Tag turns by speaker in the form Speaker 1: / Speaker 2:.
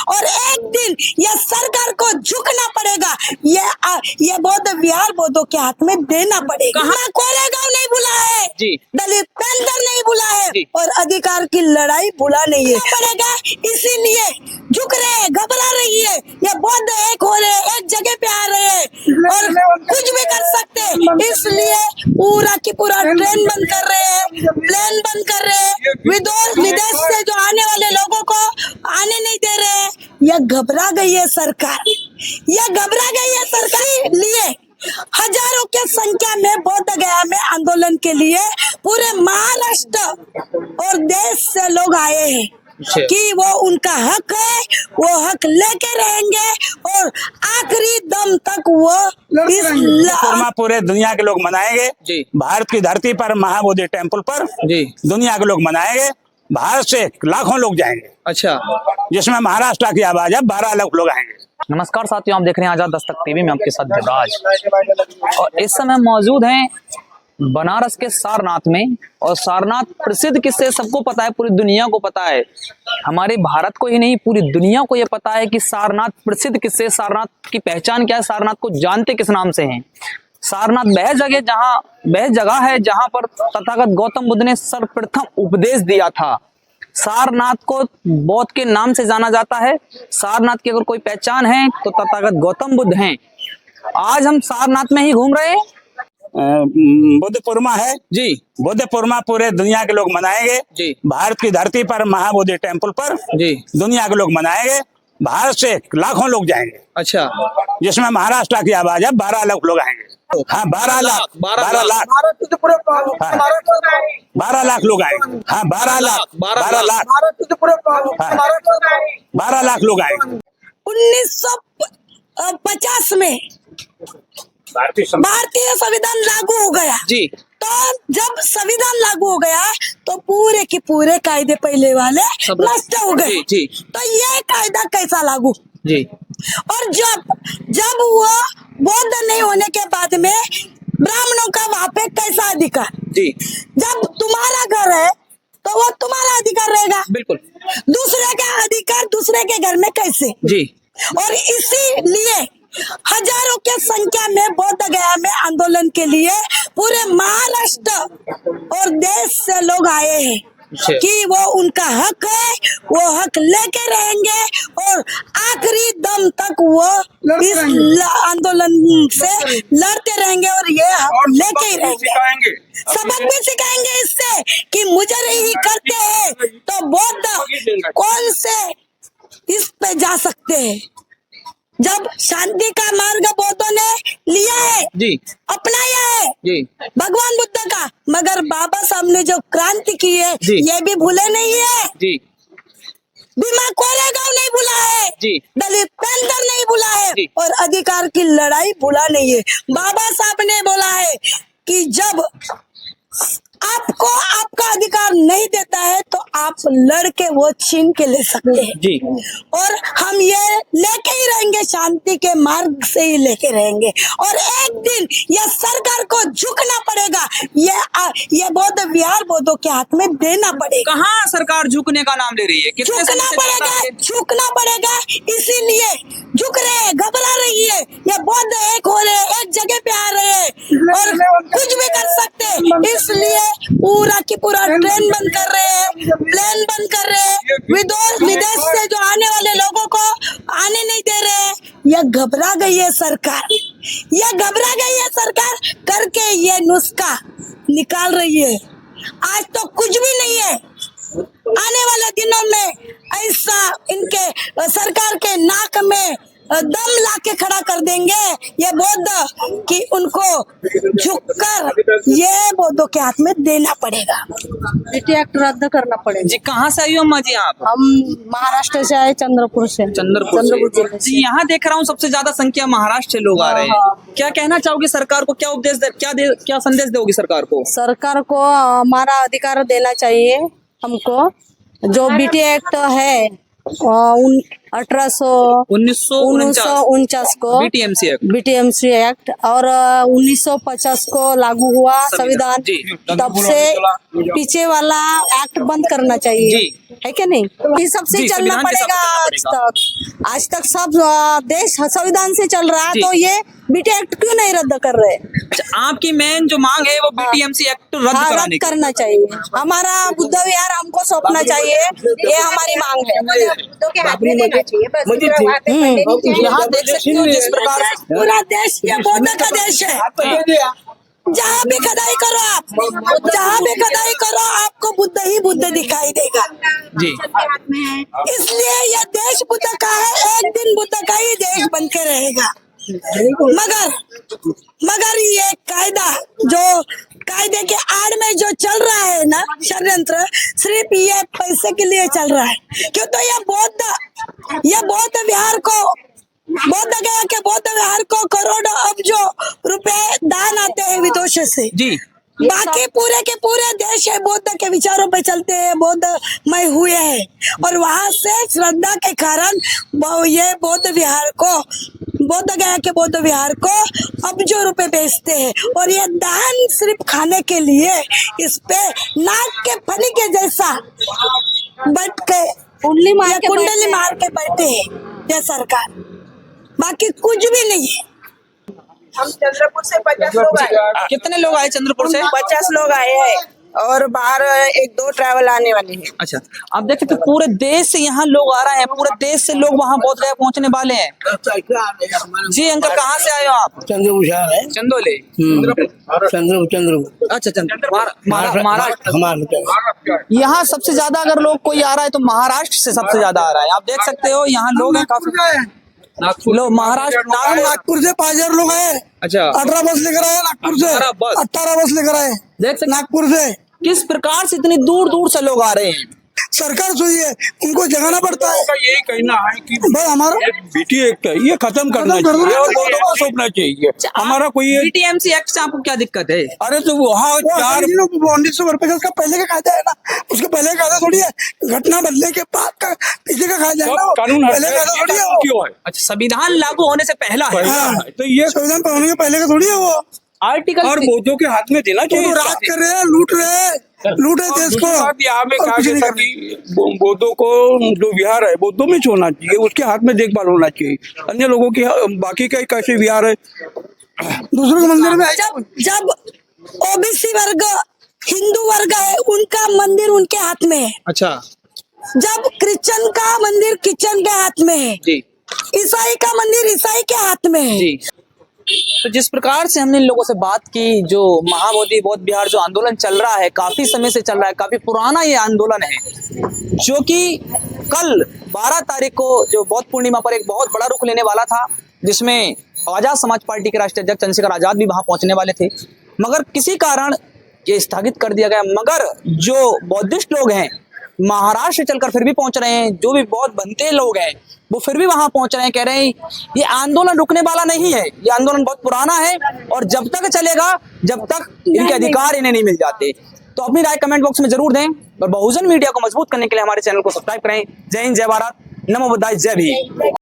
Speaker 1: और एक दिन ये सरकार को झुकना पड़ेगा। ये बौद्ध विहार बौद्धों के हाथ में देना पड़ेगा। कहाँ कोरेगांव नहीं भूला है
Speaker 2: जी,
Speaker 1: दलित पैंथर नहीं भूला है
Speaker 2: जी।
Speaker 1: और अधिकार की लड़ाई भूला नहीं है पड़ेगा। इसीलिए झुक रहे हैं, घबरा रही है। ये बौद्ध एक हो रहे हैं, एक जगह पे आ रहे हैं और कुछ भी कर सकते हैं। इसलिए पूरा की पूरा ट्रेन बंद कर रहे हैं, प्लेन बंद कर रहे हैं, विदेश से जो आने वाले लोगों को आने नहीं दे रहे हैं। ये घबरा गई है सरकार, ये घबरा गई है सरकार। लिए हजारों के संख्या में बोध गया में आंदोलन के लिए पूरे महाराष्ट्र और देश से लोग आए हैं कि वो उनका हक है, वो हक लेके रहेंगे और आखिरी दम तक वो इस
Speaker 3: पूरे दुनिया के लोग मनाएंगे
Speaker 2: जी।
Speaker 3: भारत की धरती पर महाबोधि टेम्पल पर
Speaker 2: जी,
Speaker 3: दुनिया के लोग मनाएंगे। भारत से लाखों लोग जाएंगे,
Speaker 2: अच्छा।
Speaker 3: जिसमें महाराष्ट्र की आवाज है 12 लाख लोग आएंगे।
Speaker 2: नमस्कार साथियों, आप देख रहे हैं आजाद दस्तक टीवी में आपके साथ देवराज और इस समय मौजूद हैं बनारस के सारनाथ में। और सारनाथ प्रसिद्ध किस्से सबको पता है, पूरी दुनिया को पता है, हमारे भारत को ही नहीं पूरी दुनिया को ये पता है कि सारनाथ प्रसिद्ध किस्से, सारनाथ की पहचान क्या है, सारनाथ को जानते किस नाम से हैं। सारनाथ वह जगह है जहां पर तथागत गौतम बुद्ध ने सर्वप्रथम उपदेश दिया था। सारनाथ को बौद्ध के नाम से जाना जाता है। सारनाथ की अगर कोई पहचान है तो तथागत गौतम बुद्ध हैं। आज हम सारनाथ में ही घूम रहे हैं।
Speaker 3: बुद्ध पूर्णिमा है
Speaker 2: जी,
Speaker 3: बुद्ध पूर्णिमा पूरे दुनिया के लोग मनाएंगे
Speaker 2: जी।
Speaker 3: भारत की धरती पर महाबोधि टेम्पल पर
Speaker 2: जी,
Speaker 3: दुनिया के लोग मनाएंगे। भारत से लाखों लोग जाएंगे,
Speaker 2: अच्छा।
Speaker 3: जिसमें महाराष्ट्र की आवाज है 12 लाख लोग आएंगे। हाँ, 12 लाख 12 लाख 12 लाख लोग आएंगे। हाँ, 12 लाख 12 लाख 12 लाख लोग आएंगे।
Speaker 1: 1950 में भारतीय संविधान लागू हो गया
Speaker 2: जी,
Speaker 1: तो जब संविधान लागू हो गया तो पूरे के पूरे कायदे पहले वाले नष्ट हो गए।
Speaker 2: जी,
Speaker 1: तो ये कायदा कैसा लागू?
Speaker 2: जी,
Speaker 1: और जब वो बौद्ध नहीं होने के बाद में ब्राह्मणों का वहां पे कैसा अधिकार?
Speaker 2: जी,
Speaker 1: जब तुम्हारा घर है तो वो तुम्हारा अधिकार रहेगा,
Speaker 2: बिल्कुल।
Speaker 1: दूसरे का अधिकार दूसरे के घर में कैसे?
Speaker 2: जी,
Speaker 1: और इसीलिए हजारों के संख्या में बोध गया में आंदोलन के लिए पूरे महाराष्ट्र और देश से लोग आए हैं कि वो उनका हक है, वो हक लेके रहेंगे और आखिरी दम तक वो इस आंदोलन से लड़ते रहेंगे और ये हक लेके ही रहेंगे। सबक भी सिखाएंगे इससे कि मुझे ही करते हैं तो बौद्ध कौन से इस पे जा सकते हैं। जब शांति का मार्ग बौद्धों ने लिया है
Speaker 2: जी,
Speaker 1: अपनाया है
Speaker 2: जी,
Speaker 1: भगवान बुद्ध का, मगर बाबा साहब ने जो क्रांति की है ये भी भूले नहीं है।
Speaker 2: जी,
Speaker 1: भीमा कोरेगांव नहीं भूला है
Speaker 2: जी,
Speaker 1: दलित पैंथर नहीं भूला है
Speaker 2: जी।
Speaker 1: और अधिकार की लड़ाई भूला नहीं है। बाबा साहब ने बोला है कि जब आपको आपका अधिकार नहीं देता है तो आप लड़के वो छीन के ले सकते हैं
Speaker 2: जी,
Speaker 1: और हम ये लेके ही रहेंगे, शांति के मार्ग से ही लेके रहेंगे। और एक दिन ये सरकार को झुकना पड़ेगा। ये बौद्ध विहार बौद्धों के हाथ में देना पड़ेगा।
Speaker 2: कहाँ सरकार झुकने का नाम ले रही है? कितने
Speaker 1: झुकना
Speaker 2: समय से
Speaker 1: पड़ेगा, झुकना पड़ेगा। इसीलिए झुक रहे हैं, घबरा रही है। ये बौद्ध एक हो रहे हैं, एक जगह पे आ रहे हैं और कुछ भी कर सकते हैं। इसलिए पूरा की पूरा ट्रेन बंद कर रहे हैं, प्लेन बंद कर रहे हैं, विदेश से जो आने वाले लोगों को आने नहीं दे रहे हैं। ये घबरा गई है सरकार, ये घबरा गई है सरकार करके ये नुस्खा निकाल रही है। आज तो कुछ भी नहीं है, आने वाले दिनों में ऐसा इनके सरकार के नाक में दम लाके खड़ा कर देंगे ये बौद्ध कि उनको झुककर ये बौद्धों के हाथ में देना पड़ेगा।
Speaker 4: बीटी एक्ट रद्द करना पड़ेगा।
Speaker 2: जी, कहाँ से आई हो अम्मा जी आप?
Speaker 4: हम महाराष्ट्र से आए, चंद्रपुर से।
Speaker 2: चंद्रपुर
Speaker 4: जिले
Speaker 2: जी,
Speaker 4: से।
Speaker 2: यहाँ देख रहा हूँ सबसे ज्यादा संख्या महाराष्ट्र से लोग आ रहे हैं। क्या कहना चाहोगे सरकार को? क्या उपदेश क्या संदेश दोगे सरकार को?
Speaker 4: सरकार को हमारा अधिकार देना चाहिए हमको। जो बीटी एक्ट है 1800
Speaker 2: 1949
Speaker 4: को
Speaker 2: BTMC एक्ट।
Speaker 4: BTMC एक्ट और 1950 को लागू हुआ संविधान।
Speaker 2: जी।
Speaker 4: तब से पीछे वाला एक्ट बंद करना चाहिए,
Speaker 2: जी।
Speaker 4: है क्या नहीं? ये सबसे
Speaker 2: जी,
Speaker 4: चलना
Speaker 2: संविधान के
Speaker 4: पड़ेगा
Speaker 2: हिसाब से चलना
Speaker 4: आज तक। आज तक सब देश संविधान से चल रहा है,
Speaker 2: जी।
Speaker 4: तो ये बीटी एक्ट क्यों नहीं रद्द कर रहे?
Speaker 2: अच्छा, आपकी मेन जो मांग है वो BTMC एक्ट रद्द
Speaker 4: हाँ,
Speaker 2: कराने
Speaker 4: रद्द
Speaker 2: की।
Speaker 4: करना चाहिए। हमारा बुद्ध विहार हमको सौंपना चाहिए, ये हमारी मांग है।
Speaker 2: यहाँ देख सकते हो जिस प्रकार से
Speaker 1: पूरा देश ये बौद्ध का देश है। जहाँ भी खुदाई करो आप, जहाँ भी खुदाई करो आपको बुद्ध ही बुद्ध दिखाई देगा।
Speaker 2: जी।
Speaker 1: इसलिए ये देश बुद्ध का है, एक दिन बुद्ध का ही देश बन के रहेगा। मगर ये कायदा जो कायदे के आड़ में जो चल रहा है ना षड्यंत्र, सिर्फ ये पैसे के लिए चल रहा है। क्यों तो ये बौद्ध विहार को, बौद्ध गया के बौद्ध विहार को करोड़ों अब्जों रुपए दान आते हैं विदेशों से।
Speaker 2: जी।
Speaker 1: बाकी पूरे के पूरे देश है बौद्ध के विचारों पे चलते हैं, बौद्धमय हुए हैं, और वहां से श्रद्धा के कारण ये बौद्ध विहार को, बौद्ध गया के बौद्ध विहार को अब्जों रुपए बेचते हैं। और ये दान सिर्फ खाने के लिए इस पे नाक के फनी के जैसा बैठ के कुंडली मार के बैठे हैं ये सरकार, बाकी कुछ भी नहीं है।
Speaker 5: हम चंद्रपुर से 50 लोग आए।
Speaker 2: कितने लोग आए चंद्रपुर से?
Speaker 5: 50 लोग आए हैं और बाहर 1-2 ट्रैवल आने वाले हैं।
Speaker 2: अच्छा, आप देख सकते पूरे देश से यहाँ लोग आ रहे हैं, पूरे देश से लोग वहाँ बोध गया पहुँचने वाले हैं। जी अंकल, कहाँ से आए हो आप?
Speaker 3: चंद्रपुर है।
Speaker 2: चंदोली।
Speaker 3: चंद्रपुर
Speaker 2: अच्छा, महाराष्ट्र।
Speaker 3: हमारा
Speaker 2: यहाँ सबसे ज्यादा अगर लोग कोई आ रहा है तो महाराष्ट्र से सबसे ज्यादा आ रहा है। आप देख सकते हो यहाँ लोग हैं काफी लोग महाराष्ट्र,
Speaker 3: नागपुर से 5000 लोग आए।
Speaker 2: अच्छा,
Speaker 3: 18 बस लेकर आए नागपुर से, 18 बस लेकर आए
Speaker 2: देख सकते
Speaker 3: नागपुर से।
Speaker 2: किस प्रकार से इतनी दूर दूर से लोग आ रहे हैं।
Speaker 3: सरकार सोई है, उनको जगाना पड़ता है।
Speaker 6: यही कहना है कि
Speaker 3: भाई हमारा
Speaker 6: बीटी एक्ट है, ये खत्म करना चाहिए और बौद्धों को सौंपना चाहिए। हमारा कोई
Speaker 2: BTMC एक्ट से आपको क्या दिक्कत है?
Speaker 6: अरे तो वहाँ
Speaker 3: 1950 का पहले का कायदा है ना, उसके पहले का कायदा थोड़ी है, घटना बदलने के बाद का पीछे का कायदा है ना,
Speaker 6: कानून
Speaker 3: पहले का कायदा थोड़ी है वो।
Speaker 6: क्यों है?
Speaker 2: अच्छा, संविधान लागू होने से पहला है।
Speaker 3: हाँ,
Speaker 6: तो ये
Speaker 3: संविधान होने के पहले का थोड़ी है वो।
Speaker 2: आर्टिकल
Speaker 6: और बौद्धों के हाथ में देना चाहिए।
Speaker 3: तो राज कर रहे हैं, लूट रहे देश को।
Speaker 6: बात यहाँ में
Speaker 3: और
Speaker 6: कहा
Speaker 3: कुछ
Speaker 6: गया
Speaker 3: नहीं
Speaker 6: था
Speaker 3: कर रहे।
Speaker 6: कि बौद्धों को जो विहार है बौद्धों में छोड़ना चाहिए, उसके हाथ में देखभाल होना चाहिए। अन्य लोगों की बाकी का कैसे विहार है
Speaker 3: दूसरों के मंदिर में
Speaker 1: जब ओबीसी वर्ग, हिंदू वर्ग है, उनका मंदिर उनके हाथ में है।
Speaker 2: अच्छा
Speaker 1: जब क्रिश्चियन का मंदिर क्रिश्चियन के हाथ में है,
Speaker 2: जी,
Speaker 1: ईसाई का मंदिर ईसाई के हाथ में है।
Speaker 2: जी। तो जिस प्रकार से हमने इन लोगों से बात की, जो महाबोधि बौद्ध विहार जो आंदोलन चल रहा है, काफी समय से चल रहा है, काफी पुराना ये आंदोलन है, जो कि कल 12 तारीख को जो बौद्ध पूर्णिमा पर एक बहुत बड़ा रुख लेने वाला था, जिसमें आजाद समाज पार्टी के राष्ट्रीय अध्यक्ष चंद्रशेखर आजाद भी वहां पहुंचने वाले थे, मगर किसी कारण ये स्थगित कर दिया गया। मगर जो बौद्धिस्ट लोग हैं महाराष्ट्र से चलकर फिर भी पहुंच रहे हैं, जो भी बौद्ध बनते लोग हैं वो फिर भी वहां पहुंच रहे हैं, कह रहे हैं ये आंदोलन रुकने वाला नहीं है, ये आंदोलन बहुत पुराना है और जब तक चलेगा जब तक इनके अधिकार इन्हें नहीं मिल जाते। तो अपनी राय कमेंट बॉक्स में जरूर दें और बहुजन मीडिया को मजबूत करने के लिए हमारे चैनल को सब्सक्राइब करें। जय हिंद, जय भारत, नमो बुद्धाय, जय भीम।